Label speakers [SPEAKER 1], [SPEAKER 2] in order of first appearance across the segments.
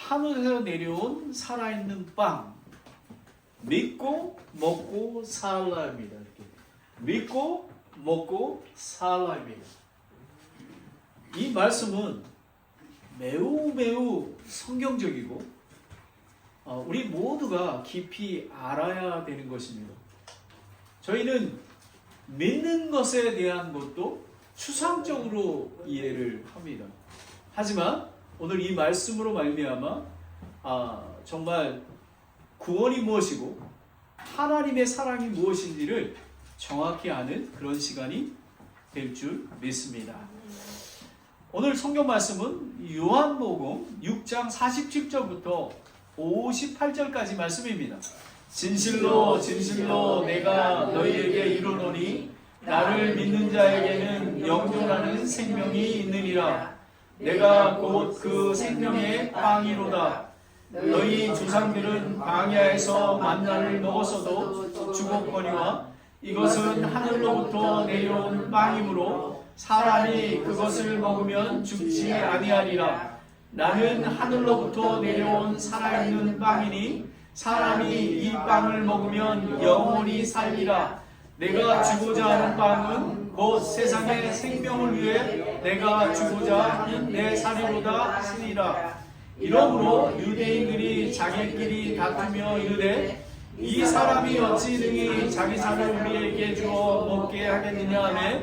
[SPEAKER 1] 하늘에서 내려온 살아있는 빵, 믿고 먹고 살라입니다. 이렇게. 믿고 먹고 살라입니다. 이 말씀은 매우 성경적이고 우리 모두가 깊이 알아야 되는 것입니다. 저희는 믿는 것에 대한 것도 추상적으로 이해를 합니다. 하지만 오늘 이 말씀으로 말미암아 정말 구원이 무엇이고 하나님의 사랑이 무엇인지를 정확히 아는 그런 시간이 될 줄 믿습니다. 오늘 성경 말씀은 요한복음 6장 47절부터 58절까지 말씀입니다. 진실로 진실로 내가 너희에게 이르노니 나를 믿는 자에게는 영존하는 생명이 있느니라. 내가 곧 그 생명의 빵이로다. 너희 조상들은 광야에서 만나를 먹었어도 죽었거니와 이것은 하늘로부터 내려온 빵이므로 사람이 그것을 먹으면 죽지 아니하리라. 나는 하늘로부터 내려온 살아있는 빵이니 사람이 이 빵을 먹으면 영원히 살리라. 내가 주고자 하는 빵은 곧 세상의 생명을 위해 내가 주고자 하는 내 살이로다 하시니라. 이러므로 유대인들이 자기끼리 다투며 이르되 이 사람이 어찌 능히 자기 살을 우리에게 주어 먹게 하겠느냐 하며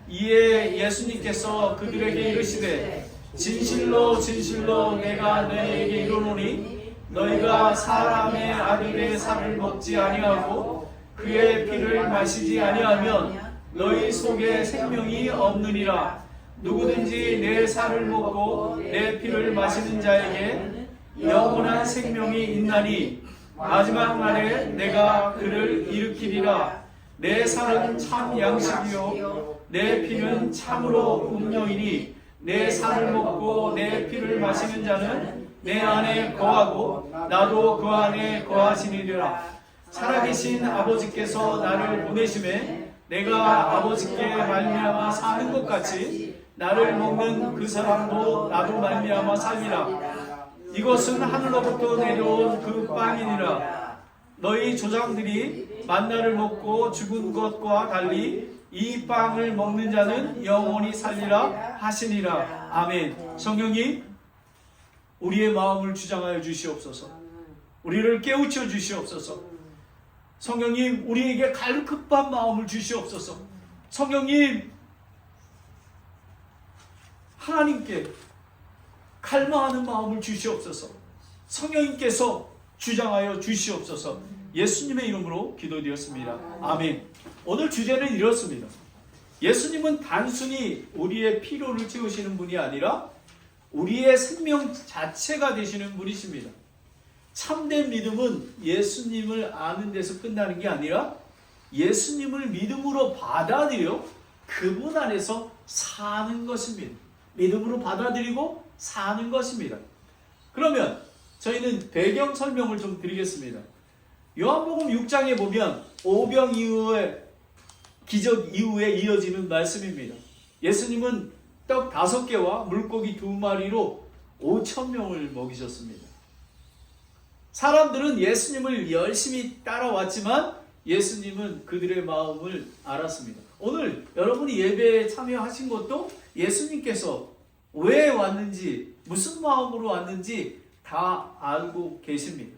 [SPEAKER 1] 이에 예수님께서 그들에게 이르시되 진실로 진실로 내가 너희에게 이르노니 너희가 사람의 아들의 살을 먹지 아니하고 그의 피를 마시지 아니하면 너희 속에 생명이 없느니라. 누구든지 내 살을 먹고 내 피를 마시는 자에게 영원한 생명이 있나니 마지막 날에 내가 그를 일으키리라. 내 살은 참 양식이요 내 피는 참으로 음료이니 내 살을 먹고 내 피를 마시는 자는 내 안에 거하고 나도 그 안에 거하시니라. 살아계신 아버지께서 나를 보내심에 내가 아버지께 말미암아 사는 것 같이 나를 먹는 그 사람도 나도 말미암아 살리라. 이것은 하늘로부터 내려온 그 빵이니라. 너희 조상들이 만나를 먹고 죽은 것과 달리 이 빵을 먹는 자는 영원히 살리라 하시니라. 아멘. 성령님, 우리의 마음을 주장하여 주시옵소서. 우리를 깨우쳐 주시옵소서. 성령님, 우리에게 갈급한 마음을 주시옵소서. 성령님, 하나님께 갈망하는 마음을 주시옵소서. 성령님께서 주장하여 주시옵소서. 예수님의 이름으로 기도드렸습니다. 아멘. 오늘 주제는 이렇습니다. 예수님은 단순히 우리의 필요를 채우시는 분이 아니라 우리의 생명 자체가 되시는 분이십니다. 참된 믿음은 예수님을 아는 데서 끝나는 게 아니라 예수님을 믿음으로 받아들여 그분 안에서 사는 것입니다. 믿음으로 받아들이고 사는 것입니다. 그러면 저희는 배경 설명을 좀 드리겠습니다. 요한복음 6장에 보면 오병 이후에 기적 이후에 이어지는 말씀입니다. 예수님은 떡 5개와 물고기 2마리로 5,000명을 먹이셨습니다. 사람들은 예수님을 열심히 따라왔지만 예수님은 그들의 마음을 알았습니다. 오늘 여러분이 예배에 참여하신 것도 예수님께서 왜 왔는지 무슨 마음으로 왔는지 다 알고 계십니다.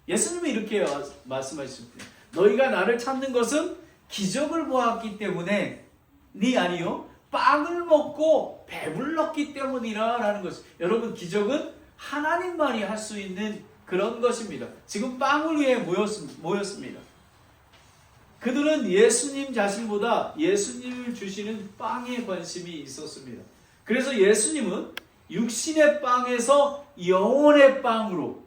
[SPEAKER 1] 예수님은 이렇게 말씀하셨습니다. 너희가 나를 찾는 것은 기적을 보았기 때문에 니 아니요 빵을 먹고 배불렀기 때문이라 라는 것입니다. 여러분, 기적은 하나님만이 할 수 있는 그런 것입니다. 지금 빵을 위해 모였습니다. 그들은 예수님 자신보다 예수님을 주시는 빵에 관심이 있었습니다. 그래서 예수님은 육신의 빵에서 영혼의 빵으로,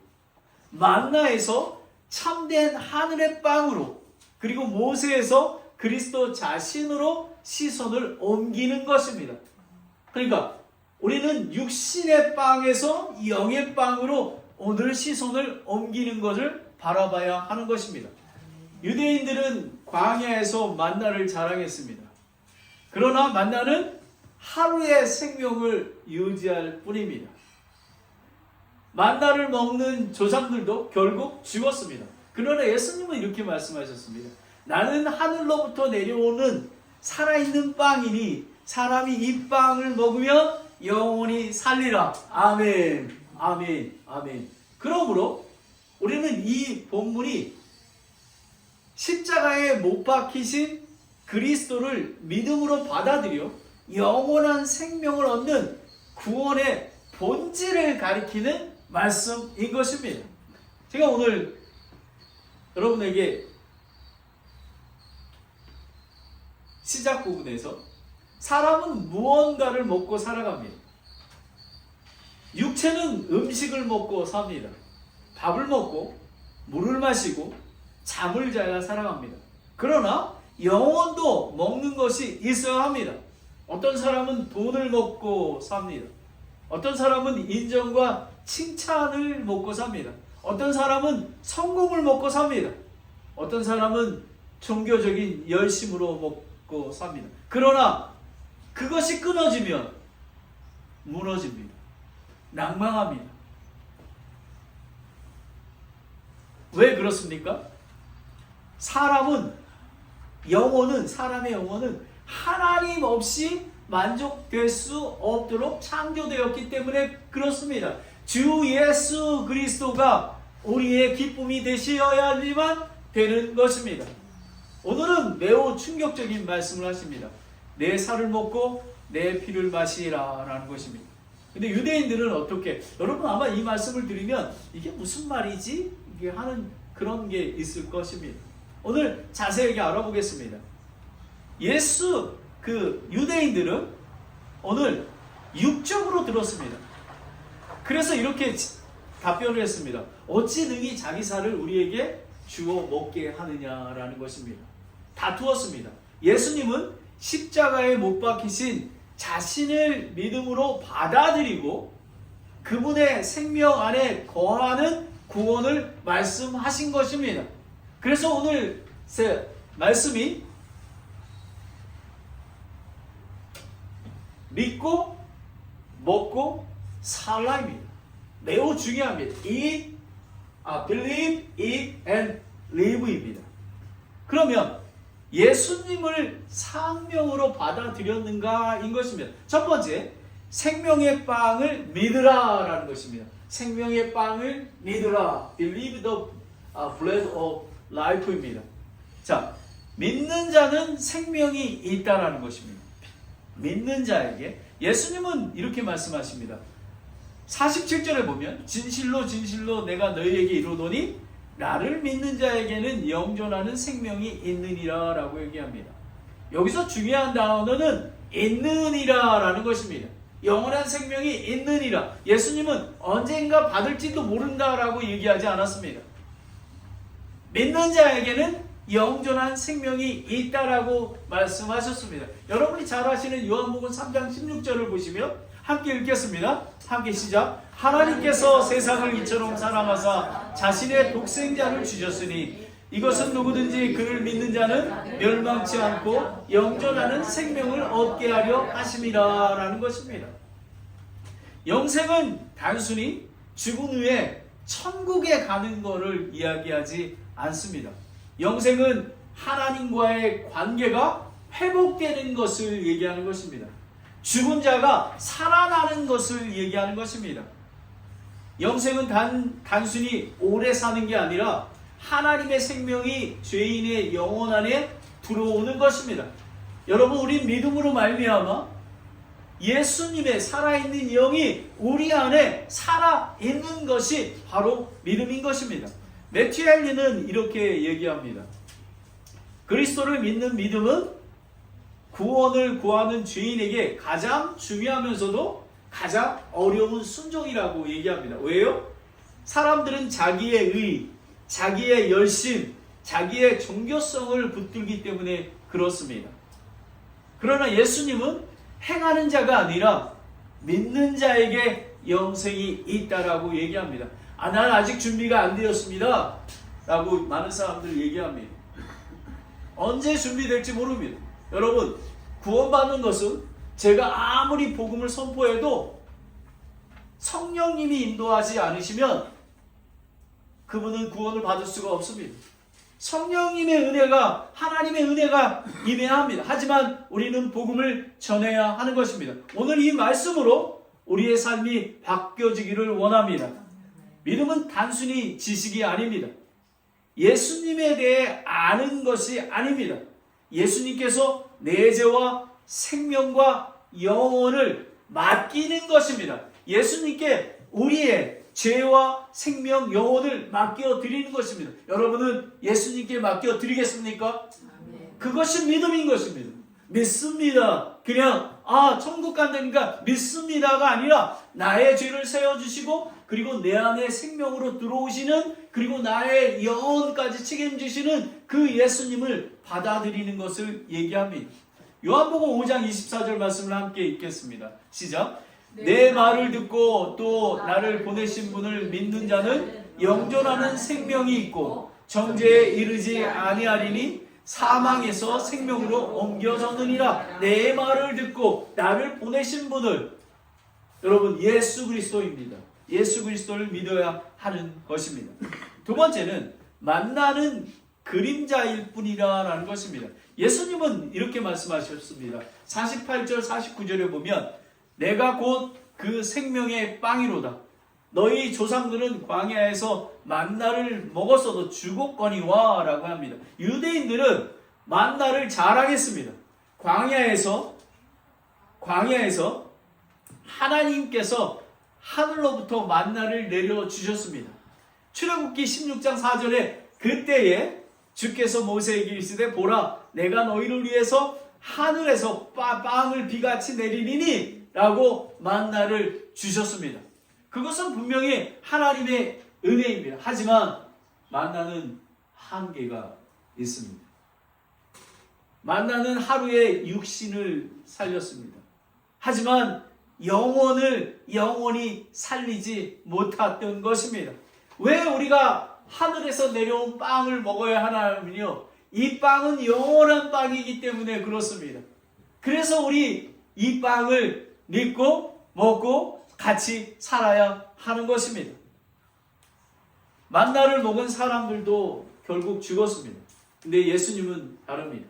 [SPEAKER 1] 만나에서 참된 하늘의 빵으로, 그리고 모세에서 그리스도 자신으로 시선을 옮기는 것입니다. 그러니까 우리는 육신의 빵에서 영의 빵으로 오늘 시선을 옮기는 것을 바라봐야 하는 것입니다. 유대인들은 광야에서 만나를 자랑했습니다. 그러나 만나는 하루의 생명을 유지할 뿐입니다. 만나를 먹는 조상들도 결국 죽었습니다. 그러나 예수님은 이렇게 말씀하셨습니다. 나는 하늘로부터 내려오는 살아있는 빵이니 사람이 이 빵을 먹으면 영원히 살리라. 아멘, 아멘, 아멘. 그러므로 우리는 이 본문이 십자가에 못 박히신 그리스도를 믿음으로 받아들여 영원한 생명을 얻는 구원의 본질을 가리키는 말씀인 것입니다. 제가 오늘 여러분에게 시작 부분에서 사람은 무언가를 먹고 살아갑니다. 육체는 음식을 먹고 삽니다. 밥을 먹고 물을 마시고 잠을 자야 살아갑니다. 그러나 영혼도 먹는 것이 있어야 합니다. 어떤 사람은 돈을 먹고 삽니다. 어떤 사람은 인정과 칭찬을 먹고 삽니다. 어떤 사람은 성공을 먹고 삽니다. 어떤 사람은 종교적인 열심으로 먹고 삽니다. 그러나 그것이 끊어지면 무너집니다. 낭망합니다. 왜 그렇습니까? 사람의 영혼은 하나님 없이 만족될 수 없도록 창조되었기 때문에 그렇습니다. 주 예수 그리스도가 우리의 기쁨이 되셔야만 되는 것입니다. 오늘은 매우 충격적인 말씀을 하십니다. 내 살을 먹고 내 피를 마시라 라는 것입니다. 근데 유대인들은 어떻게, 여러분 아마 이 말씀을 들으면 이게 무슨 말이지? 이게 하는 그런 게 있을 것입니다. 오늘 자세하게 알아보겠습니다. 유대인들은 오늘 육적으로 들었습니다. 그래서 이렇게 답변을 했습니다. 어찌 능히 자기 살을 우리에게 주어 먹게 하느냐라는 것입니다. 다투었습니다. 예수님은 십자가에 못 박히신 자신을 믿음으로 받아들이고 그분의 생명 안에 거하는 구원을 말씀하신 것입니다. 그래서 오늘 말씀이 믿고 먹고 살라입니다. 매우 중요합니다. Believe, eat and live입니다. 그러면 예수님을 상명으로 받아들였는가인 것입니다. 첫 번째, 생명의 빵을 믿으라 라는 것입니다. 생명의 빵을 믿으라. Believe the bread of life입니다. 자, 믿는 자는 생명이 있다라는 것입니다. 믿는 자에게 예수님은 이렇게 말씀하십니다. 47절에 보면 진실로 진실로 내가 너희에게 이르노니 나를 믿는 자에게는 영존하는 생명이 있느니라 라고 얘기합니다. 여기서 중요한 단어는 있느니라 라는 것입니다. 영원한 생명이 있느니라. 예수님은 언젠가 받을지도 모른다 라고 얘기하지 않았습니다. 믿는 자에게는 영존한 생명이 있다라고 말씀하셨습니다. 여러분이 잘 아시는 요한복음 3장 16절을 보시면 함께 읽겠습니다. 함께 시작. 하나님께서 세상을 이처럼 사랑하사 자신의 독생자를 주셨으니 이것은 누구든지 그를 믿는 자는 멸망치 않고 영존하는 생명을 얻게 하려 하심이라 라는 것입니다. 영생은 단순히 죽은 후에 천국에 가는 것을 이야기하지 않습니다. 영생은 하나님과의 관계가 회복되는 것을 얘기하는 것입니다. 죽은 자가 살아나는 것을 얘기하는 것입니다. 영생은 단순히 오래 사는 게 아니라 하나님의 생명이 죄인의 영혼 안에 들어오는 것입니다. 여러분, 우리 믿음으로 말미암아 예수님의 살아있는 영이 우리 안에 살아있는 것이 바로 믿음인 것입니다. 매튜 헨리는 이렇게 얘기합니다. 그리스도를 믿는 믿음은 구원을 구하는 죄인에게 가장 중요하면서도 가장 어려운 순종이라고 얘기합니다. 왜요? 사람들은 자기의 의, 자기의 열심, 자기의 종교성을 붙들기 때문에 그렇습니다. 그러나 예수님은 행하는 자가 아니라 믿는 자에게 영생이 있다라고 얘기합니다. 난 아직 준비가 안 되었습니다 라고 많은 사람들이 얘기합니다. 언제 준비될지 모릅니다. 여러분, 구원받는 것은 제가 아무리 복음을 선포해도 성령님이 인도하지 않으시면 그분은 구원을 받을 수가 없습니다. 성령님의 은혜가, 하나님의 은혜가 임해야 합니다. 하지만 우리는 복음을 전해야 하는 것입니다. 오늘 이 말씀으로 우리의 삶이 바뀌어지기를 원합니다. 믿음은 단순히 지식이 아닙니다. 예수님에 대해 아는 것이 아닙니다. 예수님께서 내 죄와 생명과 영혼을 맡기는 것입니다. 예수님께 우리의 죄와 생명, 영혼을 맡겨드리는 것입니다. 여러분은 예수님께 맡겨드리겠습니까? 그것이 믿음인 것입니다. 믿습니다. 그냥 천국 간다니까 믿습니다가 아니라 나의 죄를 세워주시고 그리고 내 안에 생명으로 들어오시는, 그리고 나의 영혼까지 책임지시는 그 예수님을 받아들이는 것을 얘기합니다. 요한복음 5장 24절 말씀을 함께 읽겠습니다. 시작. 내 말을 듣고 또 나를 보내신 분을 믿는 자는 영존하는 생명이 있고 정죄에 이르지 아니하리니 사망에서 생명으로 옮겨졌느니라. 내 말을 듣고 나를 보내신 분을, 여러분, 예수 그리스도입니다. 예수 그리스도를 믿어야 하는 것입니다. 두 번째는 만나는 그림자일 뿐이라는 것입니다. 예수님은 이렇게 말씀하셨습니다. 48절 49절에 보면 내가 곧 그 생명의 빵이로다. 너희 조상들은 광야에서 만나를 먹었어도 죽었거니와 라고 합니다. 유대인들은 만나를 자랑했습니다. 광야에서 하나님께서 하늘로부터 만나를 내려주셨습니다. 출애굽기 16장 4절에 그때에 주께서 모세에게 이르시되 보라 내가 너희를 위해서 하늘에서 빵을 비같이 내리리니 라고 만나를 주셨습니다. 그것은 분명히 하나님의 은혜입니다. 하지만 만나는 한계가 있습니다. 만나는 하루에 육신을 살렸습니다. 하지만 영원히 살리지 못했던 것입니다. 왜 우리가 하늘에서 내려온 빵을 먹어야 하냐면요, 이 빵은 영원한 빵이기 때문에 그렇습니다. 그래서 우리 이 빵을 믿고 먹고 같이 살아야 하는 것입니다. 만나를 먹은 사람들도 결국 죽었습니다. 근데 예수님은 다릅니다.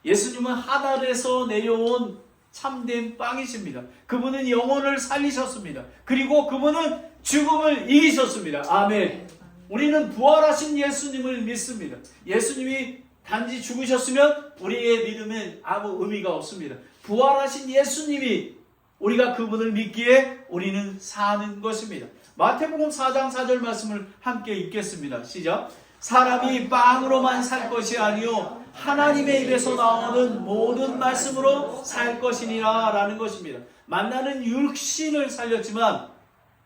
[SPEAKER 1] 예수님은 하늘에서 내려온 참된 빵이십니다. 그분은 영혼을 살리셨습니다. 그리고 그분은 죽음을 이기셨습니다. 아멘. 우리는 부활하신 예수님을 믿습니다. 예수님이 단지 죽으셨으면 우리의 믿음은 아무 의미가 없습니다. 부활하신 예수님이, 우리가 그분을 믿기에 우리는 사는 것입니다. 마태복음 4장 4절 말씀을 함께 읽겠습니다. 시작. 사람이 빵으로만 살 것이 아니요 하나님의 입에서 나오는 모든 말씀으로 살 것이니라 라는 것입니다. 만나는 육신을 살렸지만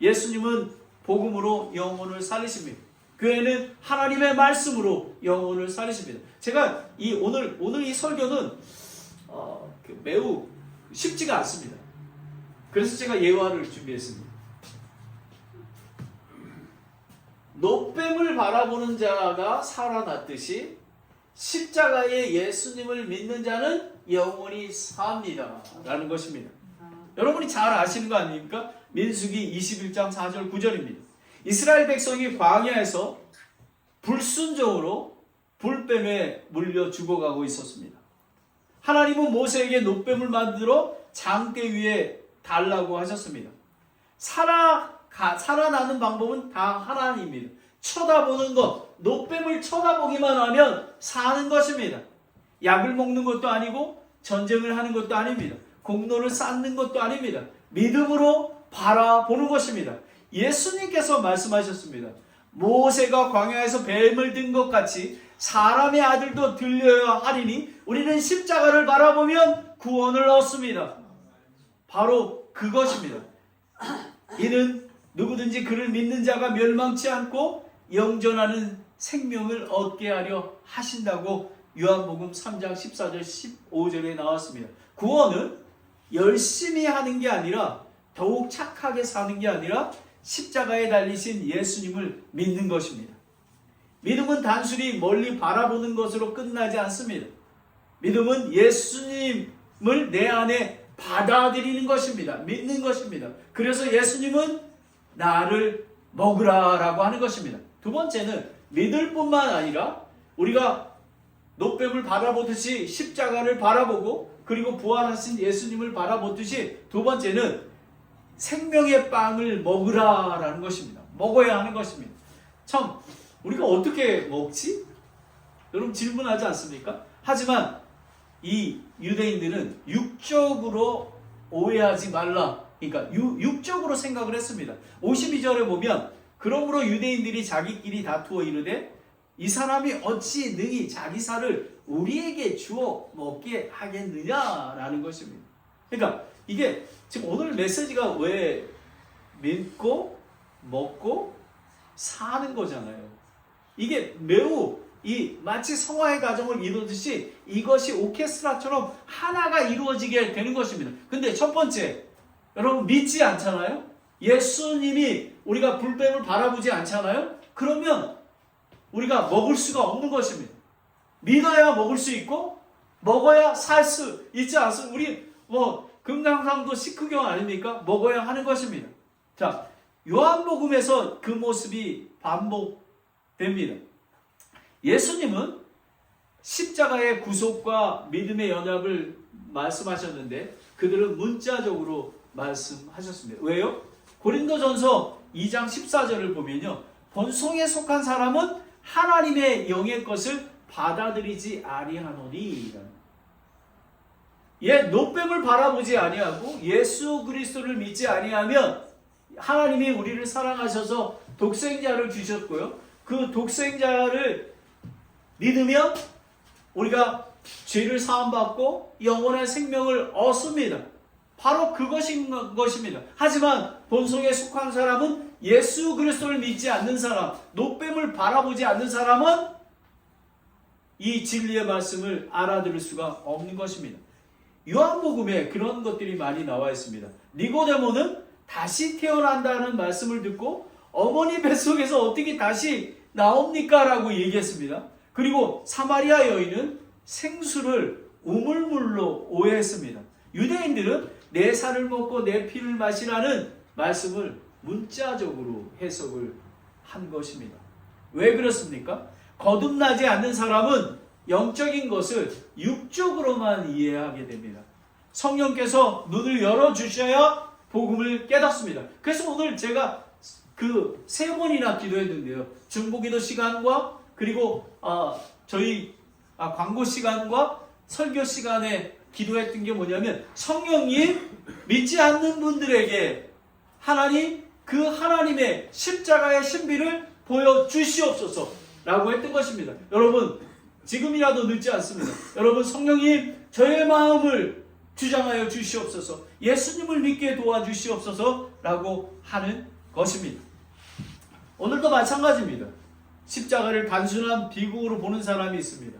[SPEAKER 1] 예수님은 복음으로 영혼을 살리십니다. 교회는 하나님의 말씀으로 영혼을 살리십니다. 제가 오늘 이 설교는 매우 쉽지가 않습니다. 그래서 제가 예화를 준비했습니다. 노뱀을 바라보는 자가 살아났듯이 십자가에 예수님을 믿는 자는 영원히 삽니다 라는 것입니다. 여러분이 잘 아시는 거 아닙니까? 민수기 21장 4절 9절입니다. 이스라엘 백성이 광야에서 불순종으로 불뱀에 물려 죽어가고 있었습니다. 하나님은 모세에게 노뱀을 만들어 장대 위에 달라고 하셨습니다. 살아나는 방법은 다 하나님입니다. 쳐다보는 것, 노뱀을 쳐다보기만 하면 사는 것입니다. 약을 먹는 것도 아니고 전쟁을 하는 것도 아닙니다. 공로를 쌓는 것도 아닙니다. 믿음으로 바라보는 것입니다. 예수님께서 말씀하셨습니다. 모세가 광야에서 뱀을 든 것 같이 사람의 아들도 들려야 하리니 우리는 십자가를 바라보면 구원을 얻습니다. 바로 그것입니다. 이는 누구든지 그를 믿는 자가 멸망치 않고 영존하는 생명을 얻게 하려 하신다고 요한복음 3장 14절 15절에 나왔습니다. 구원은 열심히 하는 게 아니라, 더욱 착하게 사는 게 아니라 십자가에 달리신 예수님을 믿는 것입니다. 믿음은 단순히 멀리 바라보는 것으로 끝나지 않습니다. 믿음은 예수님을 내 안에 받아들이는 것입니다. 믿는 것입니다. 그래서 예수님은 나를 먹으라라고 하는 것입니다. 두 번째는 믿을 뿐만 아니라 우리가 노뱀을 바라보듯이 십자가를 바라보고 그리고 부활하신 예수님을 바라보듯이 두 번째는 생명의 빵을 먹으라라는 것입니다. 먹어야 하는 것입니다. 참 우리가 어떻게 먹지? 여러분 질문하지 않습니까? 하지만 이 유대인들은 육적으로 오해하지 말라. 그러니까 육적으로 생각을 했습니다. 52절에 보면 그러므로 유대인들이 자기끼리 다투어 이르되 이 사람이 어찌 능히 자기 살을 우리에게 주어 먹게 하겠느냐라는 것입니다. 그러니까 이게 지금 오늘 메시지가 왜 믿고 먹고 사는 거잖아요. 이게 매우 마치 성화의 과정을 이루듯이 이것이 오케스트라처럼 하나가 이루어지게 되는 것입니다. 근데 첫 번째, 여러분 믿지 않잖아요? 예수님이 우리가 불뱀을 바라보지 않잖아요? 그러면 우리가 먹을 수가 없는 것입니다. 믿어야 먹을 수 있고 먹어야 살 수 있지 않습니까? 우리 금강산도 식후경 아닙니까? 먹어야 하는 것입니다. 자, 요한복음에서 그 모습이 반복됩니다. 예수님은 십자가의 구속과 믿음의 연합을 말씀하셨는데 그들은 문자적으로 말씀하셨습니다. 왜요? 고린도전서 2장 14절을 보면요. 본성에 속한 사람은 하나님의 영의 것을 받아들이지 아니하노니. 노뱀을 바라보지 아니하고 예수 그리스도를 믿지 아니하면 하나님이 우리를 사랑하셔서 독생자를 주셨고요. 그 독생자를 믿으면 우리가 죄를 사함받고 영원한 생명을 얻습니다. 바로 그것인 것입니다. 하지만 본성에 속한 사람은 예수 그리스도를 믿지 않는 사람, 노뱀을 바라보지 않는 사람은 이 진리의 말씀을 알아들을 수가 없는 것입니다. 요한복음에 그런 것들이 많이 나와 있습니다. 니고데모는 다시 태어난다는 말씀을 듣고 어머니 뱃속에서 어떻게 다시 나옵니까? 라고 얘기했습니다. 그리고 사마리아 여인은 생수를 우물물로 오해했습니다. 유대인들은 내 살을 먹고 내 피를 마시라는 말씀을 문자적으로 해석을 한 것입니다. 왜 그렇습니까? 거듭나지 않는 사람은 영적인 것을 육적으로만 이해하게 됩니다. 성령께서 눈을 열어주셔야 복음을 깨닫습니다. 그래서 오늘 제가 그 3번이나 기도했는데요. 중보기도 시간과 그리고 저희 광고 시간과 설교 시간에 기도했던 게 뭐냐면 성령님 믿지 않는 분들에게 하나님 그 하나님의 십자가의 신비를 보여주시옵소서 라고 했던 것입니다. 여러분 지금이라도 늦지 않습니다. 여러분 성령님 저의 마음을 주장하여 주시옵소서, 예수님을 믿게 도와주시옵소서 라고 하는 것입니다. 오늘도 마찬가지입니다. 십자가를 단순한 비극으로 보는 사람이 있습니다.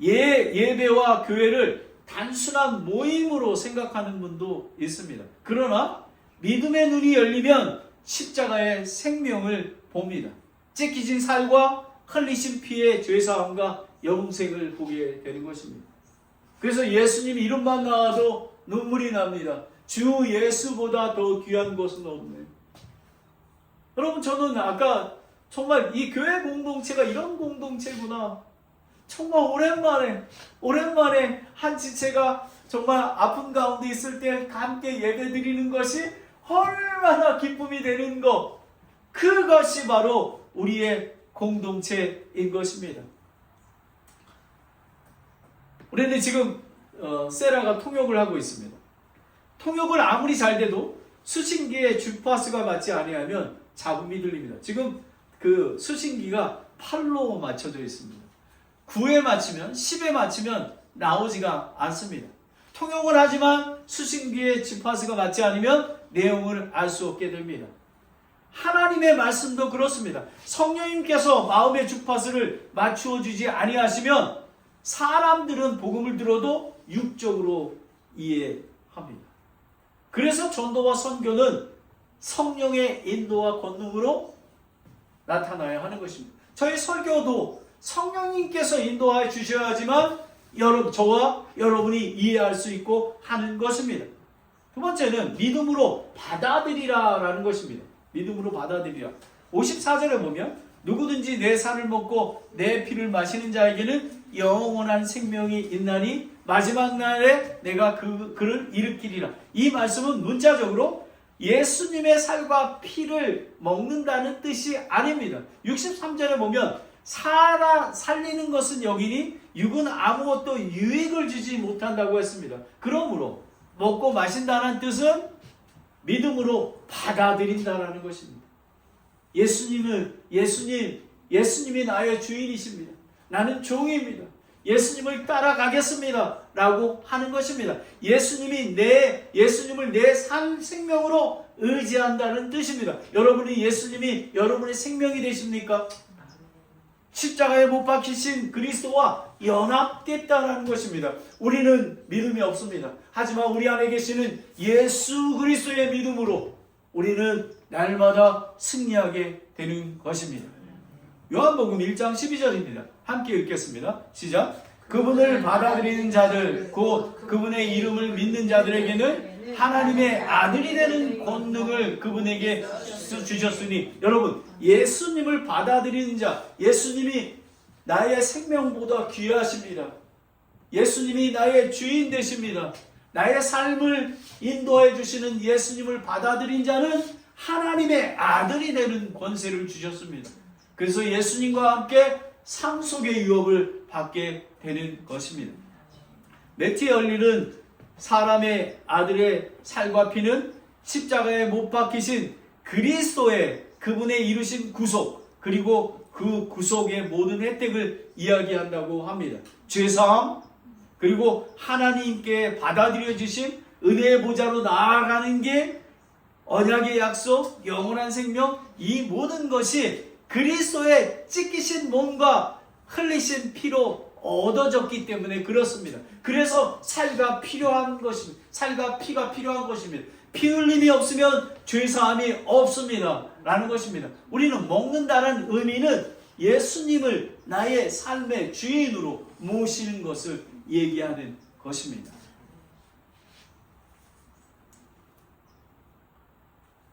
[SPEAKER 1] 예배와 교회를 단순한 모임으로 생각하는 분도 있습니다. 그러나 믿음의 눈이 열리면 십자가의 생명을 봅니다. 찢기진 살과 흘리신 피의 죄사함과 영생을 보게 되는 것입니다. 그래서 예수님 이름만 나와도 눈물이 납니다. 주 예수보다 더 귀한 것은 없네. 여러분 저는 아까 정말 이 교회 공동체가 이런 공동체구나. 정말 오랜만에 한 지체가 정말 아픈 가운데 있을 때 함께 예배드리는 것이 얼마나 기쁨이 되는 것. 그것이 바로 우리의 공동체인 것입니다. 우리는 지금 세라가 통역을 하고 있습니다. 통역을 아무리 잘 돼도 수신기에 주파수가 맞지 아니하면 잡음이 들립니다. 지금 그 수신기가 8로 맞춰져 있습니다. 9에 맞추면 10에 맞추면 나오지가 않습니다. 통역을 하지만 수신기에 주파수가 맞지 않으면 내용을 알 수 없게 됩니다. 하나님의 말씀도 그렇습니다. 성령님께서 마음의 주파수를 맞추어 주지 아니하시면 사람들은 복음을 들어도 육적으로 이해합니다. 그래서 전도와 선교는 성령의 인도와 권능으로 나타나야 하는 것입니다. 저희 설교도 성령님께서 인도하여 주셔야지만 저와 여러분이 이해할 수 있고 하는 것입니다. 두 번째는 믿음으로 받아들이라라는 것입니다. 믿음으로 받아들이라. 54절에 보면 누구든지 내 살을 먹고 내 피를 마시는 자에게는 영원한 생명이 있나니 마지막 날에 내가 그를 일으키리라. 이 말씀은 문자적으로 예수님의 살과 피를 먹는다는 뜻이 아닙니다. 63절에 보면 살리는 것은 여기니 육은 아무것도 유익을 주지 못한다고 했습니다. 그러므로 먹고 마신다는 뜻은 믿음으로 받아들인다라는 것입니다. 예수님이 나의 주인이십니다. 나는 종입니다. 예수님을 따라가겠습니다. 라고 하는 것입니다. 예수님을 내 생명으로 의지한다는 뜻입니다. 예수님이 여러분의 생명이 되십니까? 십자가에 못 박히신 그리스도와 연합됐다는 것입니다. 우리는 믿음이 없습니다. 하지만 우리 안에 계시는 예수 그리스도의 믿음으로 우리는 날마다 승리하게 되는 것입니다. 요한복음 1장 12절입니다. 함께 읽겠습니다. 시작. 그분을 받아들이는 자들 곧 그분의 이름을 믿는 자들에게는 하나님의 아들이 되는 권능을 그분에게 주셨으니, 여러분, 예수님을 받아들이는 자, 예수님이 나의 생명보다 귀하십니다. 예수님이 나의 주인 되십니다. 나의 삶을 인도해 주시는 예수님을 받아들인 자는 하나님의 아들이 되는 권세를 주셨습니다. 그래서 예수님과 함께 상속의 유업을 받게 되는 것입니다. 매티 얼리는 사람의 아들의 살과 피는 십자가에 못 박히신 그리스도의 그분의 이루신 구속, 그리고 그 구속의 모든 혜택을 이야기한다고 합니다. 죄사함, 그리고 하나님께 받아들여 주신 은혜의 보좌로 나아가는 게 언약의 약속, 영원한 생명, 이 모든 것이 그리스도의 찢기신 몸과 흘리신 피로 얻어졌기 때문에 그렇습니다. 그래서 살과 필요한 것입니다. 살과 피가 필요한 것입니다. 피 흘림이 없으면 죄사함이 없습니다. 라는 것입니다. 우리는 먹는다는 의미는 예수님을 나의 삶의 주인으로 모시는 것을 얘기하는 것입니다.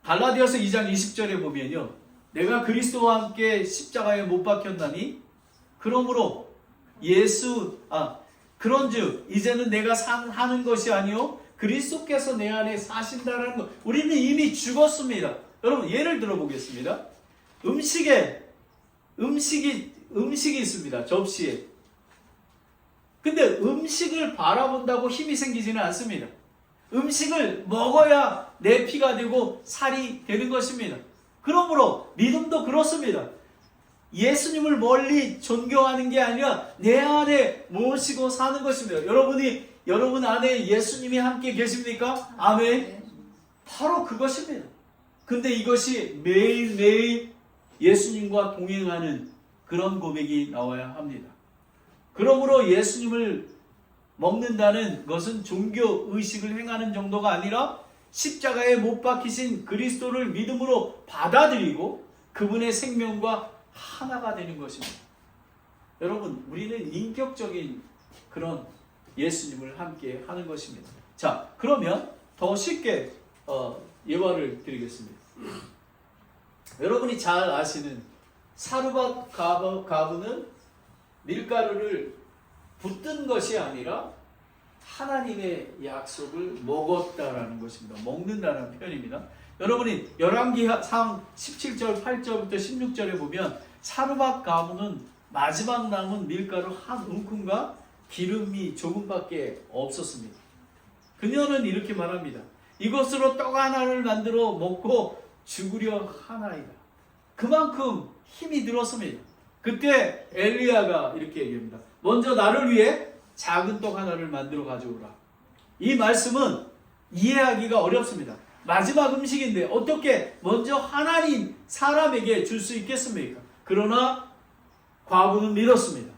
[SPEAKER 1] 갈라디아서 2장 20절에 보면요, 내가 그리스도와 함께 십자가에 못 박혔나니 그러므로 그런즉 이제는 내가 하는 것이 아니요 그리스도께서 내 안에 사신다라는 것. 우리는 이미 죽었습니다. 여러분, 예를 들어 보겠습니다. 음식이 있습니다. 접시에. 근데 음식을 바라본다고 힘이 생기지는 않습니다. 음식을 먹어야 내 피가 되고 살이 되는 것입니다. 그러므로 믿음도 그렇습니다. 예수님을 멀리 존경하는 게 아니라 내 안에 모시고 사는 것입니다. 여러분 안에 예수님이 함께 계십니까? 아멘. 바로 그것입니다. 근데 이것이 매일매일 예수님과 동행하는 그런 고백이 나와야 합니다. 그러므로 예수님을 먹는다는 것은 종교 의식을 행하는 정도가 아니라 십자가에 못 박히신 그리스도를 믿음으로 받아들이고 그분의 생명과 하나가 되는 것입니다. 여러분, 우리는 인격적인 그런 예수님을 함께 하는 것입니다. 자, 그러면 더 쉽게 예화를 드리겠습니다. 여러분이 잘 아시는 사르밧 가부는 밀가루를 붓던 것이 아니라 하나님의 약속을 먹었다라는 것입니다. 먹는다는 표현입니다. 여러분이 열왕기상 17절 8절부터 16절에 보면 사르밧 가부는 마지막 남은 밀가루 한 움큼과 기름이 조금밖에 없었습니다. 그녀는 이렇게 말합니다. 이것으로 떡 하나를 만들어 먹고 죽으려 하나이다. 그만큼 힘이 들었습니다. 그때 엘리야가 이렇게 얘기합니다. 먼저 나를 위해 작은 떡 하나를 만들어 가져오라. 이 말씀은 이해하기가 어렵습니다. 마지막 음식인데 어떻게 먼저 하나님 사람에게 줄 수 있겠습니까? 그러나 과부는 믿었습니다.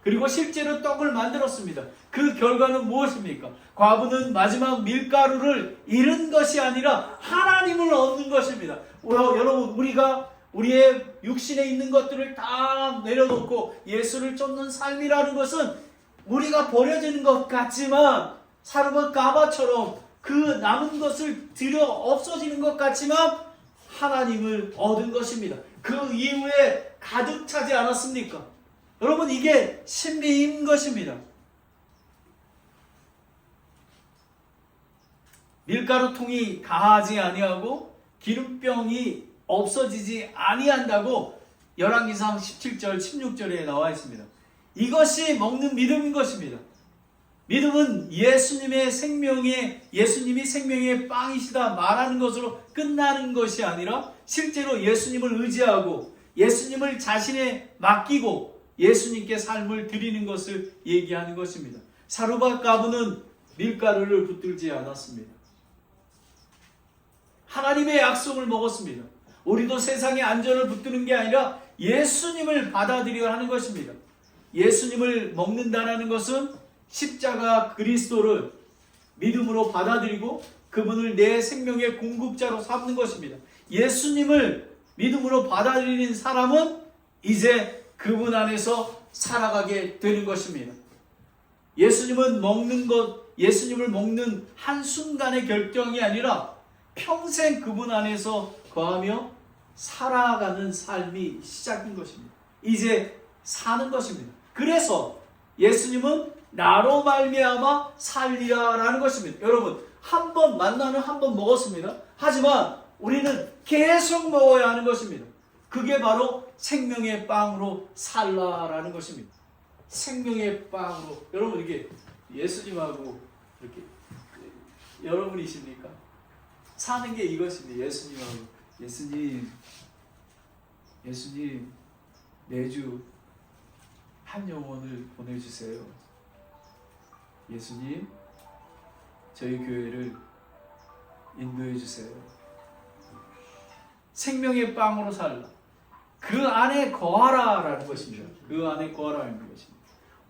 [SPEAKER 1] 그리고 실제로 떡을 만들었습니다. 그 결과는 무엇입니까? 과부는 마지막 밀가루를 잃은 것이 아니라 하나님을 얻는 것입니다. 여러분, 우리가 우리의 육신에 있는 것들을 다 내려놓고 예수를 쫓는 삶이라는 것은 우리가 버려지는 것 같지만 사르밧 가바처럼 그 남은 것을 들여 없어지는 것 같지만 하나님을 얻은 것입니다. 그 이후에 가득 차지 않았습니까? 여러분, 이게 신비인 것입니다. 밀가루통이 가하지 아니하고 기름병이 없어지지 아니한다고 열왕기상 17절 16절에 나와 있습니다. 이것이 먹는 믿음인 것입니다. 믿음은 예수님이 생명의 빵이시다 말하는 것으로 끝나는 것이 아니라 실제로 예수님을 의지하고 예수님을 자신에 맡기고 예수님께 삶을 드리는 것을 얘기하는 것입니다. 사르밧 가부는 밀가루를 붙들지 않았습니다. 하나님의 약속을 먹었습니다. 우리도 세상의 안전을 붙드는 게 아니라 예수님을 받아들여야 하는 것입니다. 예수님을 먹는다는 것은 십자가 그리스도를 믿음으로 받아들이고 그분을 내 생명의 공급자로 삼는 것입니다. 예수님을 믿음으로 받아들이는 사람은 이제 그분 안에서 살아가게 되는 것입니다. 예수님을 먹는 한순간의 결정이 아니라 평생 그분 안에서 거하며 살아가는 삶이 시작인 것입니다. 이제 사는 것입니다. 그래서 예수님은 나로 말미암아 살리라라는 것입니다. 여러분, 한 번 만나는 한 번 먹었습니다. 하지만 우리는 계속 먹어야 하는 것입니다. 그게 바로 생명의 빵으로 살라라는 것입니다. 생명의 빵으로. 여러분, 이게 예수님하고 이렇게 여러분이십니까? 사는 게 이것입니다. 예수님하고. 예수님 매주 한 영혼을 보내주세요. 예수님 저희 교회를 인도해 주세요. 생명의 빵으로 살라. 그 안에 거하라 라는 것입니다. 그 안에 거하라는 것입니다.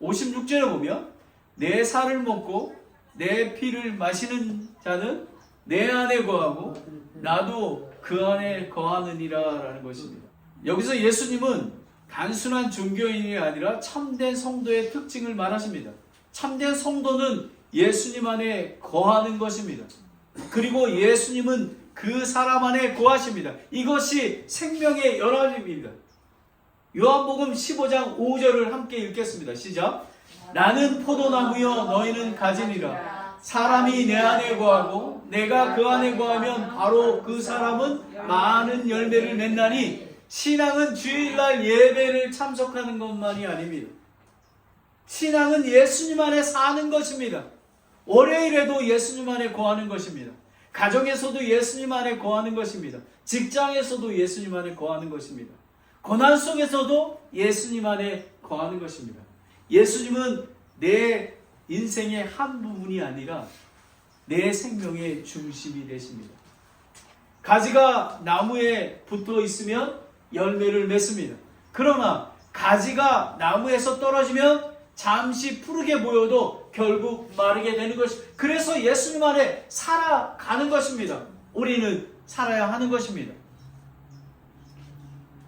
[SPEAKER 1] 56절에 보면 내 살을 먹고 내 피를 마시는 자는 내 안에 거하고 나도 그 안에 거하느니라 라는 것입니다. 여기서 예수님은 단순한 종교인이 아니라 참된 성도의 특징을 말하십니다. 참된 성도는 예수님 안에 거하는 것입니다. 그리고 예수님은 그 사람 안에 거하십니다. 이것이 생명의 연합입니다. 요한복음 15장 5절을 함께 읽겠습니다. 시작. 나는 포도나무여 너희는 가지니라. 사람이 내 안에 거하고 내가 그 안에 거하면 바로 그 사람은 많은 열매를 맺나니 신앙은 주일날 예배를 참석하는 것만이 아닙니다. 신앙은 예수님 안에 사는 것입니다. 월요일에도 예수님 안에 거하는 것입니다. 가정에서도 예수님 안에 거하는 것입니다. 직장에서도 예수님 안에 거하는 것입니다. 고난 속에서도 예수님 안에 거하는 것입니다. 예수님은 내 인생의 한 부분이 아니라 내 생명의 중심이 되십니다. 가지가 나무에 붙어 있으면 열매를 맺습니다. 그러나 가지가 나무에서 떨어지면 잠시 푸르게 보여도 결국 마르게 되는 것입니다. 그래서 예수님 안에 살아가는 것입니다. 우리는 살아야 하는 것입니다.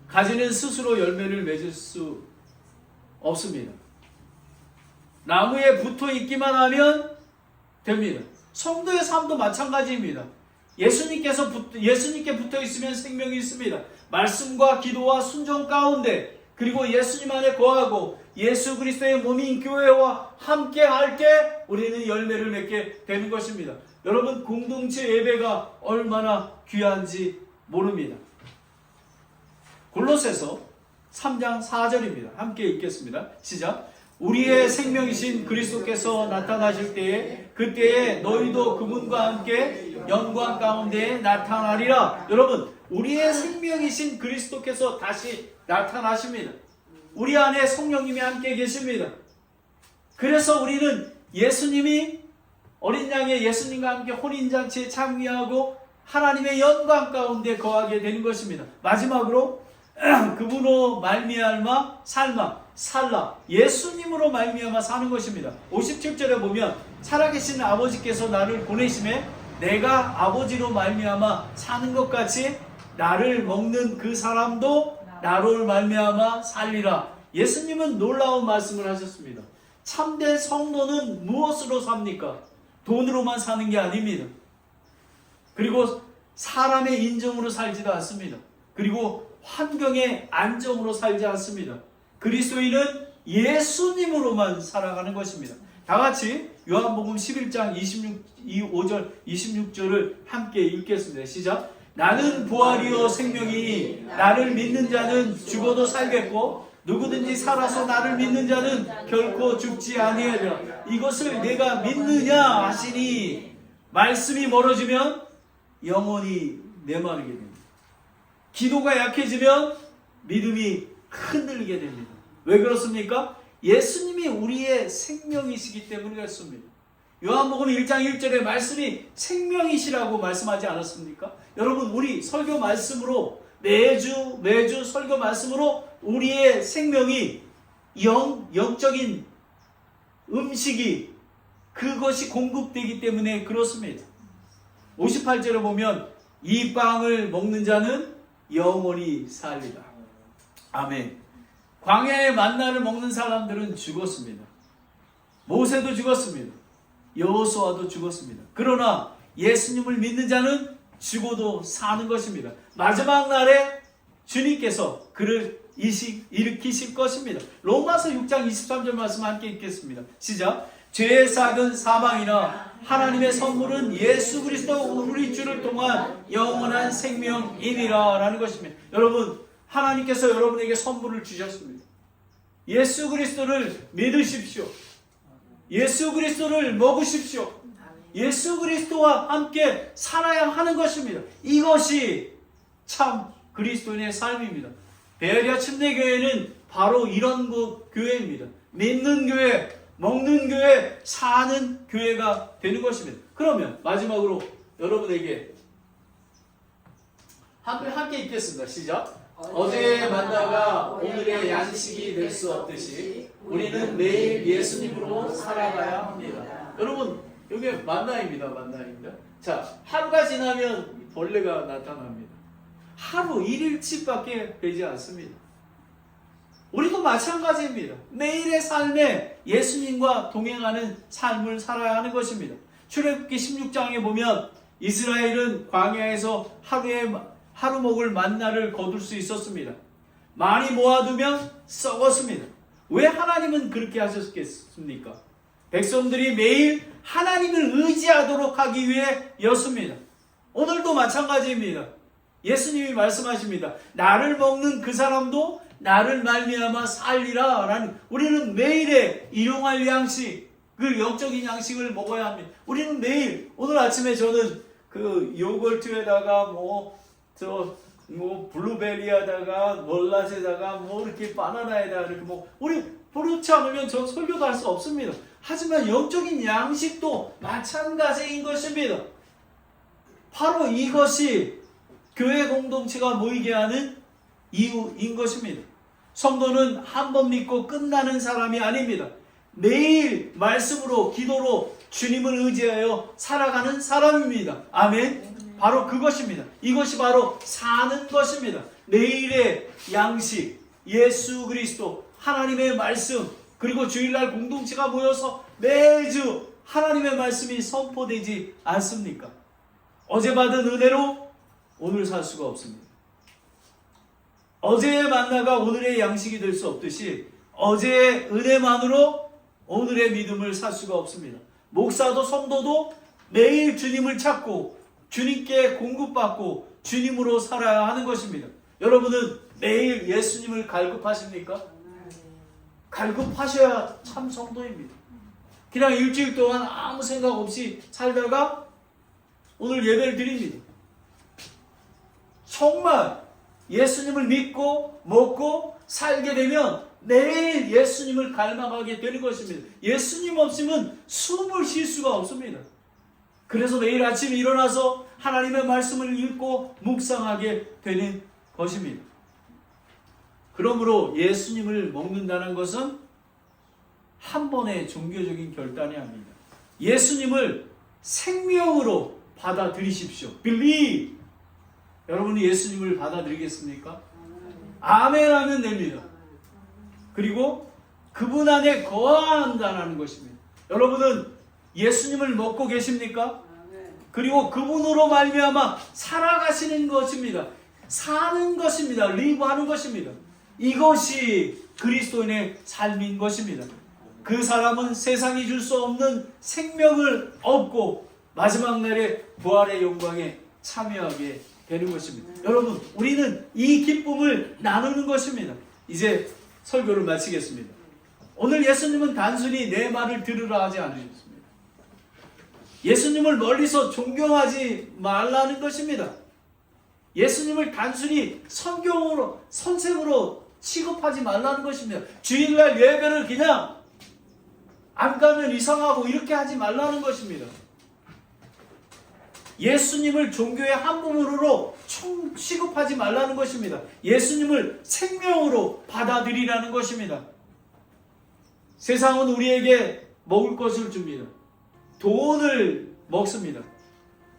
[SPEAKER 1] 가지는 스스로 열매를 맺을 수 없습니다. 나무에 붙어 있기만 하면 됩니다. 성도의 삶도 마찬가지입니다. 예수님께 붙어 있으면 생명이 있습니다. 말씀과 기도와 순종 가운데 그리고 예수님 안에 거하고 예수 그리스도의 몸인 교회와 함께 할 때 우리는 열매를 맺게 되는 것입니다. 여러분, 공동체 예배가 얼마나 귀한지 모릅니다. 골로새서 3장 4절입니다. 함께 읽겠습니다. 시작. 우리의 생명이신 그리스도께서 나타나실 때에 그때에 너희도 그분과 함께 영광 가운데 나타나리라. 여러분, 우리의 생명이신 그리스도께서 다시 나타나십니다. 우리 안에 성령님이 함께 계십니다. 그래서 우리는 예수님이 어린 양의 예수님과 함께 혼인잔치에 참여하고 하나님의 영광 가운데 거하게 되는 것입니다. 마지막으로 그분으로 말미암아 살라. 예수님으로 말미암아 사는 것입니다. 57절에 보면 살아계신 아버지께서 나를 보내심에 내가 아버지로 말미암아 사는 것 같이 나를 먹는 그 사람도 나로 말미암아 살리라. 예수님은 놀라운 말씀을 하셨습니다. 참된 성도는 무엇으로 삽니까? 돈으로만 사는 게 아닙니다. 그리고 사람의 인정으로 살지도 않습니다. 그리고 환경의 안정으로 살지 않습니다. 그리스도인은 예수님으로만 살아가는 것입니다. 다 같이 요한복음 11장 25절 26절을 함께 읽겠습니다. 시작. 나는 부활이요 생명이니 나를 믿는 자는 죽어도 살겠고 누구든지 살아서 나를 믿는 자는 결코 죽지 아니하리라. 이것을 내가 믿느냐 하시니 말씀이 멀어지면 영혼이 메마르게 됩니다. 기도가 약해지면 믿음이 흔들리게 됩니다. 왜 그렇습니까? 예수님이 우리의 생명이시기 때문에 그렇습니다. 요한복음 1장 1절에 말씀이 생명이시라고 말씀하지 않았습니까? 여러분, 우리 설교 말씀으로 매주 설교 말씀으로 우리의 생명이 영적인 음식이 그것이 공급되기 때문에 그렇습니다. 58절에 보면 이 빵을 먹는 자는 영원히 살리라. 아멘. 광야의 만나를 먹는 사람들은 죽었습니다. 모세도 죽었습니다. 여호수아도 죽었습니다. 그러나 예수님을 믿는 자는 죽어도 사는 것입니다. 마지막 날에 주님께서 그를 일으키실 것입니다. 로마서 6장 23절 말씀 함께 읽겠습니다. 시작. 죄의 삭은 사망이나 하나님의 선물은 예수 그리스도 우리 주를 통한 영원한 생명이니라 라는 것입니다. 여러분, 하나님께서 여러분에게 선물을 주셨습니다. 예수 그리스도를 믿으십시오. 예수 그리스도를 먹으십시오. 예수 그리스도와 함께 살아야 하는 것입니다. 이것이 참 그리스도인의 삶입니다. 베어리아 침례교회는 바로 이런 교회입니다. 믿는 교회, 먹는 교회, 사는 교회가 되는 것입니다. 그러면 마지막으로 여러분에게 함께 읽겠습니다. 시작. 어제의 만나가 오늘의 양식이 될 수 없듯이 우리는 매일 예수님으로 살아가야 합니다. 여러분, 여기 만나입니다. 자, 하루가 지나면 벌레가 나타납니다. 하루 1일치밖에 되지 않습니다. 우리도 마찬가지입니다. 매일의 삶에 예수님과 동행하는 삶을 살아야 하는 것입니다. 출애굽기 16장에 보면 이스라엘은 광야에서 하루 먹을 만나를 거둘 수 있었습니다. 많이 모아두면 썩었습니다. 왜 하나님은 그렇게 하셨겠습니까? 백성들이 매일 하나님을 의지하도록 하기 위해였습니다. 오늘도 마찬가지입니다. 예수님이 말씀하십니다. 나를 먹는 그 사람도 나를 말미암아 살리라 라는, 우리는 매일의 일용할 양식, 그 영적인 양식을 먹어야 합니다. 우리는 매일, 오늘 아침에 저는 그 요거트에다가 블루베리에다가 월낫에다가 이렇게 바나나에다가 이렇게 우리 그렇지 않으면 전 설교도 할 수 없습니다. 하지만 영적인 양식도 마찬가지인 것입니다. 바로 이것이 교회 공동체가 모이게 하는 이유인 것입니다. 성도는 한 번 믿고 끝나는 사람이 아닙니다. 매일 말씀으로, 기도로 주님을 의지하여 살아가는 사람입니다. 아멘. 바로 그것입니다. 이것이 바로 사는 것입니다. 매일의 양식, 예수 그리스도, 하나님의 말씀, 그리고 주일날 공동체가 모여서 매주 하나님의 말씀이 선포되지 않습니까? 어제 받은 은혜로 오늘 살 수가 없습니다. 어제의 만나가 오늘의 양식이 될 수 없듯이 어제의 은혜만으로 오늘의 믿음을 살 수가 없습니다. 목사도 성도도 매일 주님을 찾고 주님께 공급받고 주님으로 살아야 하는 것입니다. 여러분은 매일 예수님을 갈급하십니까? 갈급하셔야 참 성도입니다. 그냥 일주일 동안 아무 생각 없이 살다가 오늘 예배를 드립니다. 정말 예수님을 믿고 먹고 살게 되면 매일 예수님을 갈망하게 되는 것입니다. 예수님 없으면 숨을 쉴 수가 없습니다. 그래서 매일 아침 일어나서 하나님의 말씀을 읽고 묵상하게 되는 것입니다. 그러므로 예수님을 먹는다는 것은 한 번의 종교적인 결단이 아닙니다. 예수님을 생명으로 받아들이십시오. Believe. 여러분이 예수님을 받아들이겠습니까? 아멘 하면 됩니다. 그리고 그분 안에 거한다는 것입니다. 여러분은 예수님을 먹고 계십니까? 그리고 그분으로 말미암아 살아가시는 것입니다. 사는 것입니다. 리브하는 것입니다. 이것이 그리스도인의 삶인 것입니다. 그 사람은 세상이 줄 수 없는 생명을 얻고 마지막 날에 부활의 영광에 참여하게 되는 것입니다. 여러분, 우리는 이 기쁨을 나누는 것입니다. 이제 설교를 마치겠습니다. 오늘 예수님은 단순히 내 말을 들으라 하지 않으셨습니다. 예수님을 멀리서 존경하지 말라는 것입니다. 예수님을 단순히 선생으로 취급하지 말라는 것입니다. 주일날 예배를 그냥 안 가면 이상하고 이렇게 하지 말라는 것입니다. 예수님을 종교의 한 부분으로 취급하지 말라는 것입니다. 예수님을 생명으로 받아들이라는 것입니다. 세상은 우리에게 먹을 것을 줍니다. 돈을 먹습니다.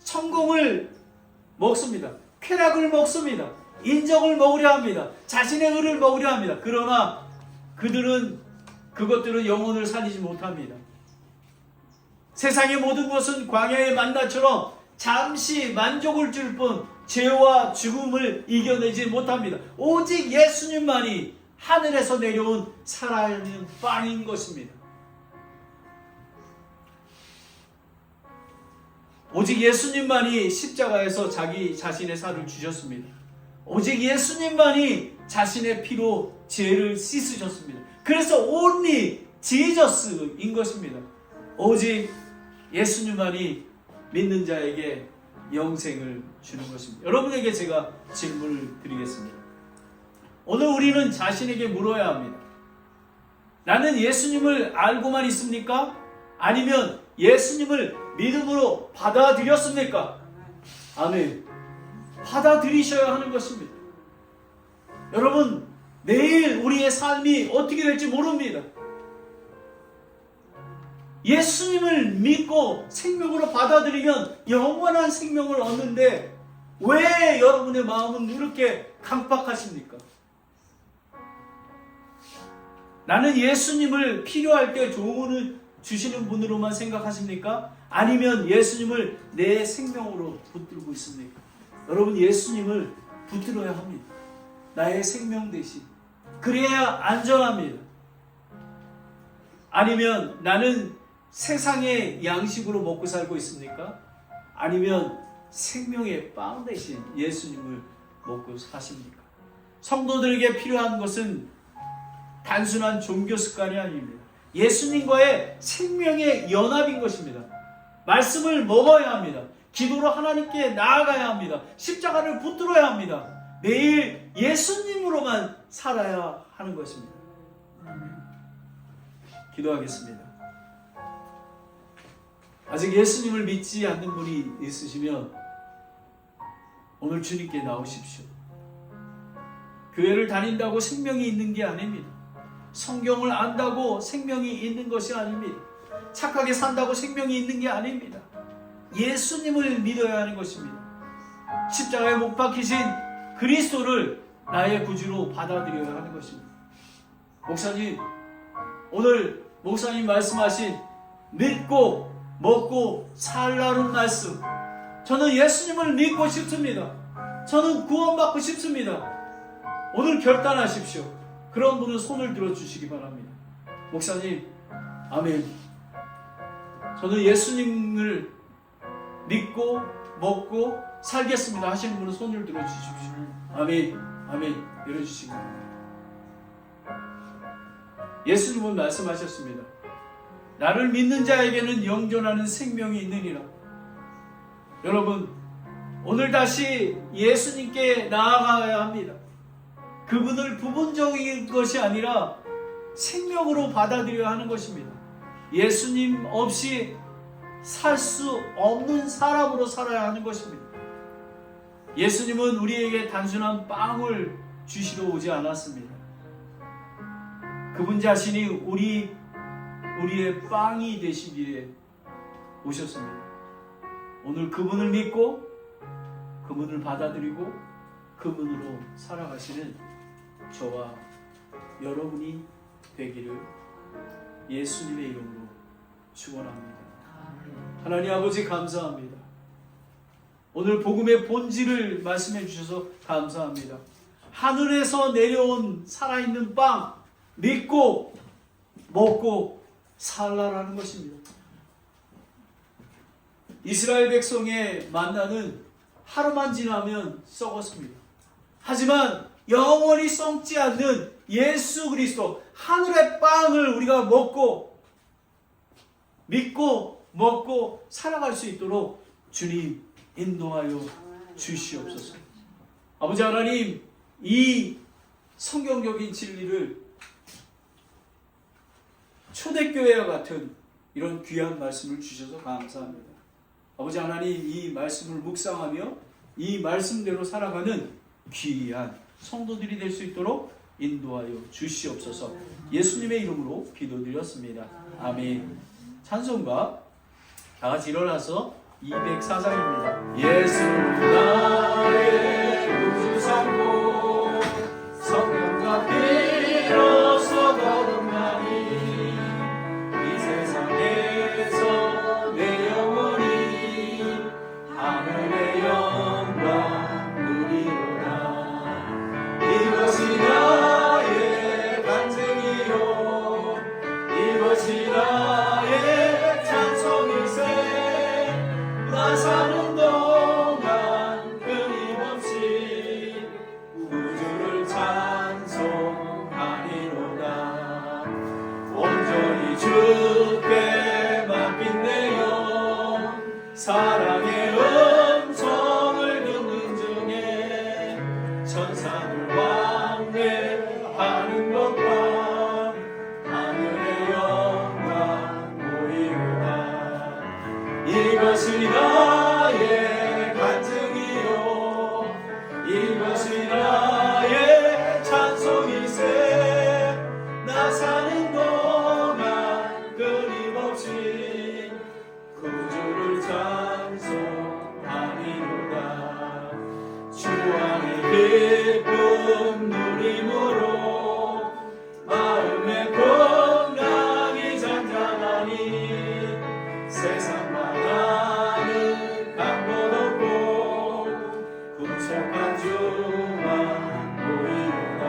[SPEAKER 1] 성공을 먹습니다. 쾌락을 먹습니다. 인정을 먹으려 합니다. 자신의 의를 먹으려 합니다. 그러나 그것들은 영혼을 살리지 못합니다. 세상의 모든 것은 광야의 만나처럼 잠시 만족을 줄 뿐 죄와 죽음을 이겨내지 못합니다. 오직 예수님만이 하늘에서 내려온 살아있는 빵인 것입니다. 오직 예수님만이 십자가에서 자기 자신의 살을 주셨습니다. 오직 예수님만이 자신의 피로 죄를 씻으셨습니다. 그래서 only Jesus인 것입니다. 오직 예수님만이 믿는 자에게 영생을 주는 것입니다. 여러분에게 제가 질문을 드리겠습니다. 오늘 우리는 자신에게 물어야 합니다. 나는 예수님을 알고만 있습니까? 아니면 예수님을 믿음으로 받아들였습니까? 아멘. 받아들이셔야 하는 것입니다. 여러분, 내일 우리의 삶이 어떻게 될지 모릅니다. 예수님을 믿고 생명으로 받아들이면 영원한 생명을 얻는데 왜 여러분의 마음은 이렇게 강박하십니까? 나는 예수님을 필요할 때 조언을 주시는 분으로만 생각하십니까? 아니면 예수님을 내 생명으로 붙들고 있습니까? 여러분, 예수님을 붙들어야 합니다. 나의 생명 대신. 그래야 안전합니다. 아니면 나는 세상의 양식으로 먹고 살고 있습니까? 아니면 생명의 빵 대신 예수님을 먹고 사십니까? 성도들에게 필요한 것은 단순한 종교 습관이 아닙니다. 예수님과의 생명의 연합인 것입니다. 말씀을 먹어야 합니다. 기도로 하나님께 나아가야 합니다. 십자가를 붙들어야 합니다. 매일 예수님으로만 살아야 하는 것입니다. 기도하겠습니다. 아직 예수님을 믿지 않는 분이 있으시면 오늘 주님께 나오십시오. 교회를 다닌다고 생명이 있는 게 아닙니다. 성경을 안다고 생명이 있는 것이 아닙니다. 착하게 산다고 생명이 있는 게 아닙니다. 예수님을 믿어야 하는 것입니다. 십자가에 못 박히신 그리스도를 나의 구주로 받아들여야 하는 것입니다. 목사님, 오늘 목사님 말씀하신 믿고 먹고 살라는 말씀, 저는 예수님을 믿고 싶습니다. 저는 구원받고 싶습니다. 오늘 결단하십시오. 그런 분은 손을 들어주시기 바랍니다. 목사님, 아멘. 저는 예수님을 믿고 먹고 살겠습니다 하시는 분은 손을 들어주십시오. 아멘, 아멘. 열어주시기 바랍니다. 예수님은 말씀하셨습니다. 나를 믿는 자에게는 영존하는 생명이 있느니라. 여러분, 오늘 다시 예수님께 나아가야 합니다. 그분을 부분적인 것이 아니라 생명으로 받아들여야 하는 것입니다. 예수님 없이 살 수 없는 사람으로 살아야 하는 것입니다. 예수님은 우리에게 단순한 빵을 주시러 오지 않았습니다. 그분 자신이 우리의 빵이 되시기에 오셨습니다. 오늘 그분을 믿고 그분을 받아들이고 그분으로 살아가시는 저와 여러분이 되기를 예수님의 이름으로 축원합니다. 하나님 아버지 감사합니다. 오늘 복음의 본질을 말씀해 주셔서 감사합니다. 하늘에서 내려온 살아있는 빵 믿고 먹고 살라라는 것입니다. 이스라엘 백성의 만나는 하루만 지나면 썩었습니다. 하지만 영원히 썩지 않는 예수 그리스도 하늘의 빵을 우리가 먹고 믿고 먹고 살아갈 수 있도록 주님 인도하여 주시옵소서. 아버지 하나님, 이 성경적인 진리를 초대교회와 같은 이런 귀한 말씀을 주셔서 감사합니다. 아버지 하나님, 이 말씀을 묵상하며 이 말씀대로 살아가는 귀한 성도들이 될 수 있도록 인도하여 주시옵소서. 예수님의 이름으로 기도드렸습니다. 아멘. 찬송가 다 같이 일어나서 204장입니다. 예수 나의 구주 삼고 성령과 비로소 거듭나니 이 세상에서 내 영혼이 하늘의 영광 누리로다. 이것이 나의 간증이요 이것이 나의 찬송일세. 나 사는 동안 끊임없이 구주를 찬송하리로다. 온전히 주께 맡긴 내 영 사랑의 음성을 듣는 중에 천사들 왕래하는 것과 하늘의 영광 보이로다. 이것이 나의 간증이요 이것이 나의 찬송일세. 나 사는 동안 끊임없이 구주를 찬송하리로다. 주 안의 기쁨 누림으로 마음의 평강이 잔잔하니 세상과 나는 강도 없고 궁핍한 주만 보이로다.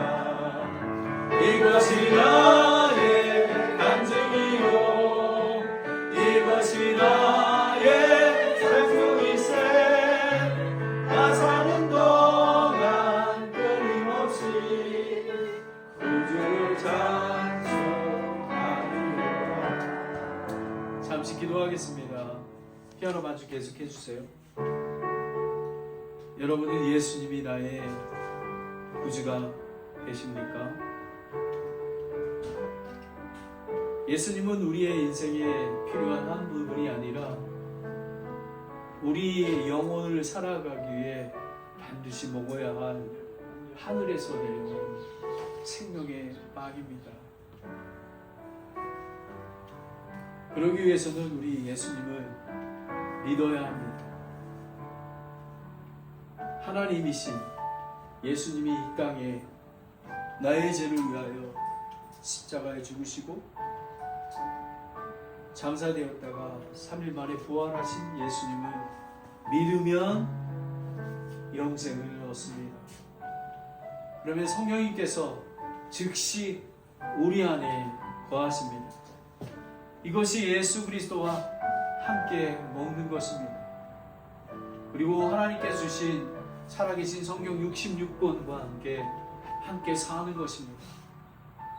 [SPEAKER 1] 이것이 나의 간증이요 이것이 나의 찬송일세. 나 사는 동안 끊임없이 구주를 찬송하리로다. 잠시 기도하겠습니다. 피아노 반주 계속해 주세요. 여러분은 예수님이 나의 구주가 되십니까? 예수님은 우리의 인생에 필요한 한 부분이 아니라 우리의 영혼을 살아가기 위해 반드시 먹어야 할 하늘에서 내려온 생명의 빵입니다. 그러기 위해서는 우리 예수님을 믿어야 합니다. 하나님이신 예수님이 이 땅에 나의 죄를 위하여 십자가에 죽으시고 장사되었다가 3일 만에 부활하신 예수님을 믿으면 영생을 얻습니다. 그러면 성령님께서 즉시 우리 안에 거하십니다. 이것이 예수 그리스도와 함께 먹는 것입니다. 그리고 하나님께서 주신 살아계신 성경 66권과 함께 사는 것입니다.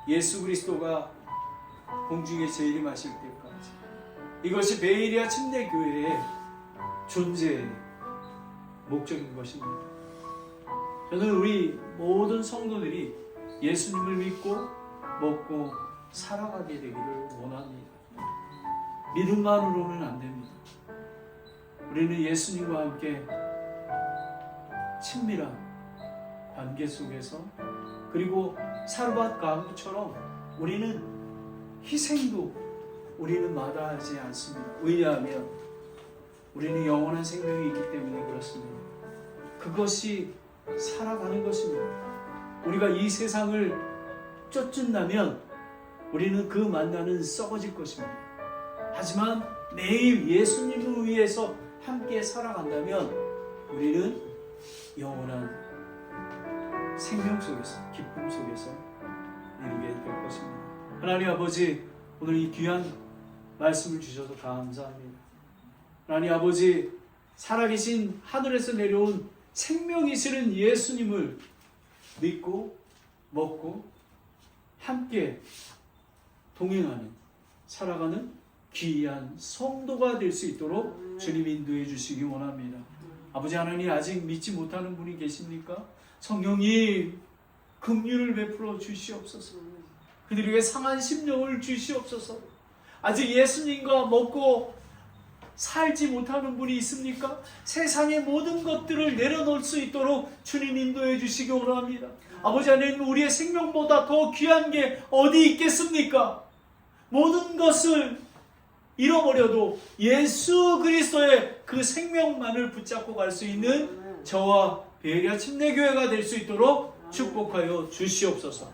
[SPEAKER 1] 예수 그리스도가 공중에 재림하실 때까지 이것이 베이리아 침례교회의 존재의 목적인 것입니다. 저는 우리 모든 성도들이 예수님을 믿고 먹고 살아가게 되기를 원합니다. 믿음만으로는 안 됩니다. 우리는 예수님과 함께 친밀한 관계 속에서 그리고 사르밧 가루처럼 우리는 희생도 우리는 마다하지 않습니다. 왜냐하면 우리는 영원한 생명이 있기 때문에 그렇습니다. 그것이 살아가는 것입니다. 우리가 이 세상을 쫓는다면 우리는 그 만나는 썩어질 것입니다. 하지만 매일 예수님을 위해서 함께 살아간다면 우리는 영원한 생명 속에서, 기쁨 속에서 이루게 될 것입니다. 하나님 아버지, 오늘 이 귀한 말씀을 주셔서 감사합니다. 하나님 아버지, 살아계신 하늘에서 내려온 생명이시는 예수님을 믿고 먹고 함께 동행하는, 살아가는 귀한 성도가 될 수 있도록 주님 인도해 주시기 원합니다. 아버지 하나님, 아직 믿지 못하는 분이 계십니까? 성령님 긍휼을 베풀어 주시옵소서. 그들에게 상한 심령을 주시옵소서. 아직 예수님과 먹고 살지 못하는 분이 있습니까? 세상의 모든 것들을 내려놓을 수 있도록 주님 인도해 주시기 원합니다. 아버지 하나님, 우리의 생명보다 더 귀한 게 어디 있겠습니까? 모든 것을 잃어버려도 예수 그리스도의 그 생명만을 붙잡고 갈 수 있는 저와 베리아 침례교회가 될 수 있도록 축복하여 주시옵소서.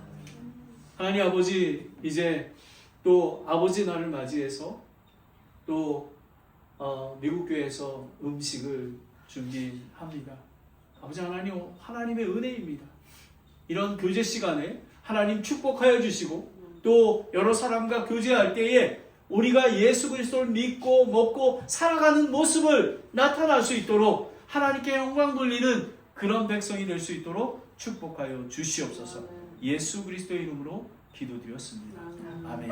[SPEAKER 1] 하나님 아버지, 이제 또 아버지 날을 맞이해서 또 미국 교회에서 음식을 준비합니다. 아버지 하나님, 하나님의 은혜입니다. 이런 교제 시간에 하나님 축복하여 주시고 또 여러 사람과 교제할 때에 우리가 예수 그리스도를 믿고 먹고 살아가는 모습을 나타날 수 있도록 하나님께 영광 돌리는 그런 백성이 될 수 있도록 축복하여 주시옵소서. 예수 그리스도의 이름으로 기도드렸습니다. 아멘.